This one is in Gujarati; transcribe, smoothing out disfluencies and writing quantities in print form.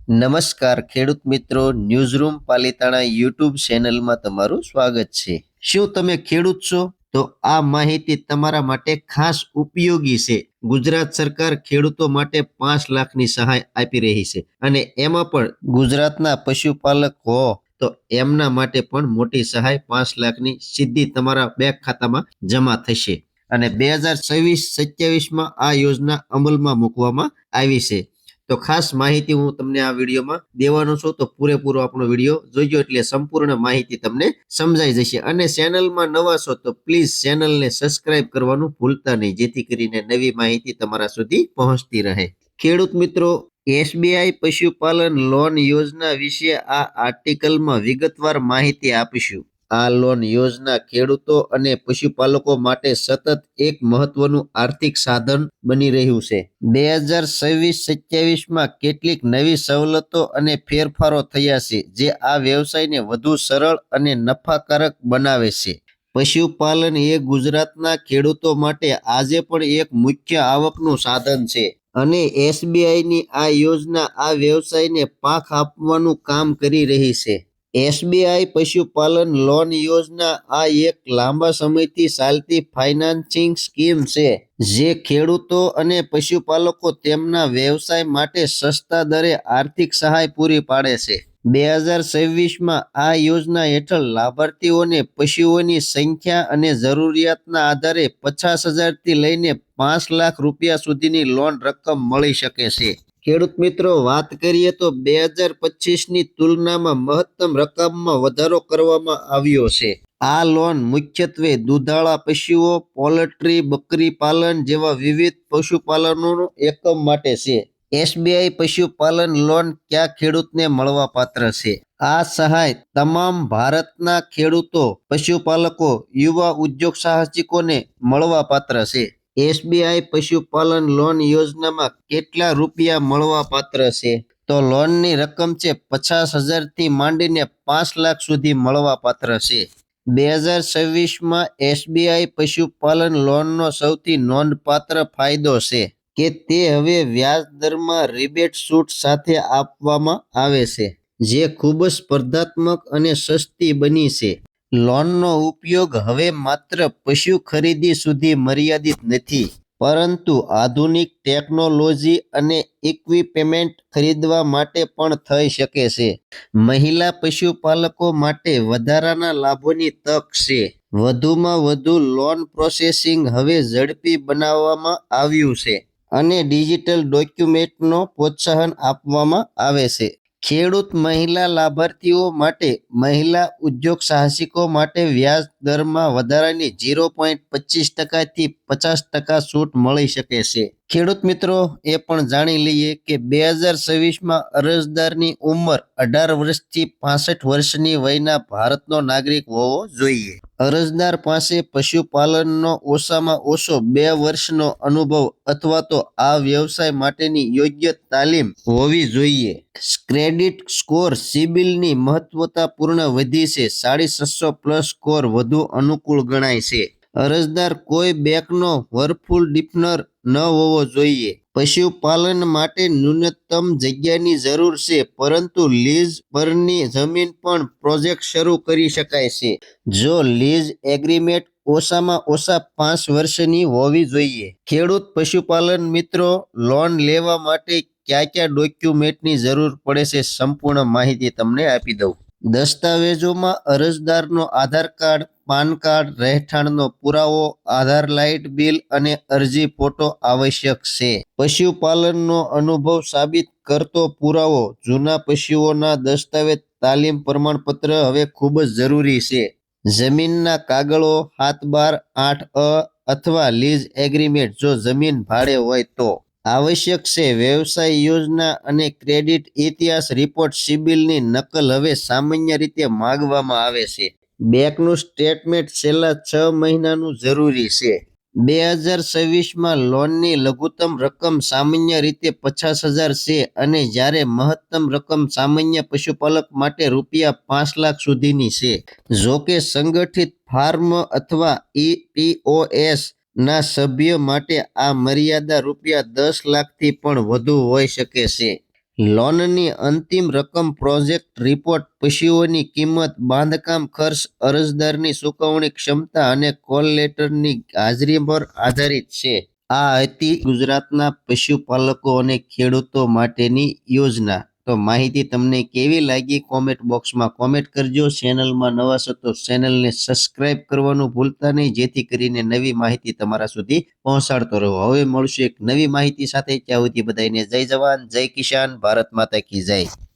નમસ્કાર ખેડૂત મિત્રો, ન્યૂઝરૂમ પાલિતાણા યુટ્યુબ ચેનલમાં તમારું સ્વાગત છે। શું તમે ખેડૂત છો? તો આ માહિતી તમારા માટે ખાસ ઉપયોગી છે। ગુજરાત સરકાર ખેડૂતો માટે 5 લાખની સહાય આપી રહી છે અને એમાં પણ ગુજરાતના પશુપાલક હો તો એમના માટે પણ મોટી સહાય 5 લાખની સીધી તમારા બેંક ખાતામાં જમા થશે અને 2026-27માં આ યોજના અમલમાં મૂકવામાં આવી છે। તો ખાસ માહિતી હું તમને આ વિડીયોમાં દેવાનો છું, તો પૂરેપૂરો આપણો વિડીયો જોઈજો એટલે સંપૂર્ણ માહિતી તમને સમજાઈ જશે। અને ચેનલમાં નવા છો તો પ્લીઝ ચેનલને સબસ્ક્રાઇબ કરવાનું ભૂલતા નહીં, જેથી કરીને નવી માહિતી તમારા સુધી પહોંચતી રહે। ખેડૂત મિત્રો, એસબીઆઈ પશુપાલન લોન યોજના વિશે આ આર્ટિકલમાં વિગતવાર માહિતી આપીશું। આ લોન યોજના ખેડૂતો અને પશુપાલકો માટે સતત એક મહત્વનું આર્થિક સાધન બની રહ્યું છે। 2026-27માં કેટલીક નવી સવલતો અને ફેરફારો થયા છે જે આ વ્યવસાયને વધુ સરળ અને નફાકારક બનાવે છે। પશુપાલન એ ગુજરાતના ખેડૂતો માટે આજે પણ એક મુખ્ય આવકનું સાધન છે અને એસબીઆઈની આ યોજના આ વ્યવસાયને પાંખ આપવાનું કામ કરી રહી છે। એસબીઆઈ પશુપાલન લોન યોજના આ એક લાંબા સમયથી ચાલતી ફાઇનાન્સિંગ સ્કીમ છે જે ખેડૂતો અને પશુપાલકો તેમના વ્યવસાય માટે સસ્તા દરે આર્થિક સહાય પૂરી પાડે છે। 2026માં આ યોજના હેઠળ લાભાર્થીઓને પશુઓની સંખ્યા અને જરૂરિયાતના આધારે 50,000થી લઈને 5 લાખ રૂપિયા સુધીની લોન રકમ મળી શકે છે। ખેડૂત મિત્રો, વાત કરીએ તો 2025ની તુલનામાં મહત્તમ રકમમાં વધારો કરવામાં આવ્યો છે। આ લોન મુખ્યત્વે દૂધાળા પશુઓ, પોલ્ટ્રી, બકરી પાલન જેવા વિવિધ પશુપાલનોનો એકમ માટે છે। એસબીઆઈ પશુપાલન લોન કયા ખેડૂતને મળવાપાત્ર છે? આ સહાય તમામ ભારતના ખેડૂતો, પશુપાલકો, યુવા ઉદ્યોગ સાહસિકોને મળવાપાત્ર છે। એસબીઆઈ પશુપાલન લોન યોજનામાં કેટલા રૂપિયા મળવાપાત્ર છે? તો લોનની રકમ છે 50,000થી માંડીને 5 લાખ સુધી મળવાપાત્ર છે। 2026માં એસબીઆઈ પશુપાલન લોનનો સૌથી નોંધપાત્ર ફાયદો છે કે તે હવે વ્યાજ દરમાં રિબેટ છૂટ સાથે આપવામાં આવે છે, જે ખૂબ જ સ્પર્ધાત્મક અને સસ્તી બની છે। લોનનો ઉપયોગ હવે માત્ર પશુ ખરીદી સુધી મર્યાદિત નથી, પરંતુ આધુનિક ટેકનોલોજી અને ઇક્વિપમેન્ટ ખરીદવા માટે પણ થઈ શકે છે। મહિલા પશુપાલકો માટે વધારાના લાભોની તક છે। વધુમાં વધુ લોન પ્રોસેસિંગ હવે ઝડપી બનાવવામાં આવ્યું છે અને ડિજિટલ ડોક્યુમેન્ટનો પ્રોત્સાહન આપવામાં આવે છે। ખેડૂત મહિલા લાભાર્થીઓ માટે મહિલા ઉદ્યોગ સાહસિકો માટે વ્યાજ દરમાં વધારાની 0.25%થી 50% છૂટ મળી શકે છે। ખેડૂત મિત્રો, એ પણ જાણી લઈએ કે 2026માં અરજદારની ઉંમર 18 વર્ષથી 65 વર્ષની વયના ભારતનો નાગરિક હોવો જોઈએ। અરજદાર પાસે પશુપાલનનો ઓછામાં ઓછો 2 વર્ષનો અનુભવ અથવા તો આ વ્યવસાય માટેની યોગ્ય તાલીમ હોવી જોઈએ। ક્રેડિટ સ્કોર સિબિલની મહત્વતાપૂર્ણ વધી છે। 650+ સ્કોર વધુ અનુકૂળ ગણાય છે। અરજદાર કોઈ બેંકનો વર્કફુલ ડિફનર ન હોવો જોઈએ। પશુપાલન માટે ન્યૂનતમ જગ્યાની જરૂર છે, પરંતુ લીઝ પરની જમીન પણ પ્રોજેક્ટ શરૂ કરી શકાય છે જો લીઝ એગ્રીમેન્ટ ઓછામાં ઓછા 5 વર્ષની હોવી જોઈએ। ખેડૂત પશુપાલન મિત્રો, લોન લેવા માટે કયા ડોક્યુમેન્ટની જરૂર પડે છે, સંપૂર્ણ માહિતી તમને આપી દઉં। દસ્તાવેજોમાં અરજદારનો આધાર કાર્ડ, પાન કાર્ડ, રહેઠાણનો પુરાવો, આધાર લાઇટ બિલ અને અરજી ફોટો આવશ્યક છે। પશુપાલનનો અનુભવ સાબિત કરતો પુરાવો, જૂના પશુઓના દસ્તાવેજ, તાલીમ પ્રમાણપત્ર હવે ખૂબ જ જરૂરી છે। જમીનના કાગળો, 7/12 અથવા લીઝ એગ્રીમેન્ટ જો જમીન ભાડે હોય તો આવશ્યક છે। વ્યવસાય યોજના અને ક્રેડિટ ઇતિહાસ રિપોર્ટ સિબિલની નકલ હવે સામાન્ય રીતે માંગવામાં આવે છે। બેંકનું સ્ટેટમેન્ટ છેલ્લા 6 મહિનાનું જરૂરી છે। 2026માં લોનની લઘુત્તમ રકમ સામાન્ય રીતે 50,000 છે અને જ્યારે મહત્તમ રકમ સામાન્ય પશુપાલક માટે રૂપિયા 5 લાખ સુધીની છે। જો કે સંગઠિત ફાર્મ અથવા ઈપીઓએસ ના સભ્ય માટે આ મર્યાદા રૂપિયા 10 લાખથી પણ વધુ હોઈ શકે છે। લોનની અંતિમ રકમ, પ્રોજેક્ટ રિપોર્ટ, પશુઓની કિંમત, બાંધકામ ખર્ચ, અરજદારની ચૂકવણી ક્ષમતા અને કોલ લેટરની હાજરી પર આધારિત છે. આ હતી ગુજરાતના પશુપાલકો અને ખેડૂતો માટેની યોજના. તો માહિતી તમને કેવી લાગી કોમેન્ટ બોક્સમાં કોમેન્ટ કરજો. ચેનલમાં નવા છો તો ચેનલને સબસ્ક્રાઇબ કરવાનું ભૂલતા નહીં, જેથી કરીને નવી માહિતી તમારા સુધી પહોંચાડતો રહો. હવે મળશું એક નવી માહિતી સાથે. ત્યાં સુધી બધાને જય જવાન, જય કિસાન, ભારત માતા કી જય.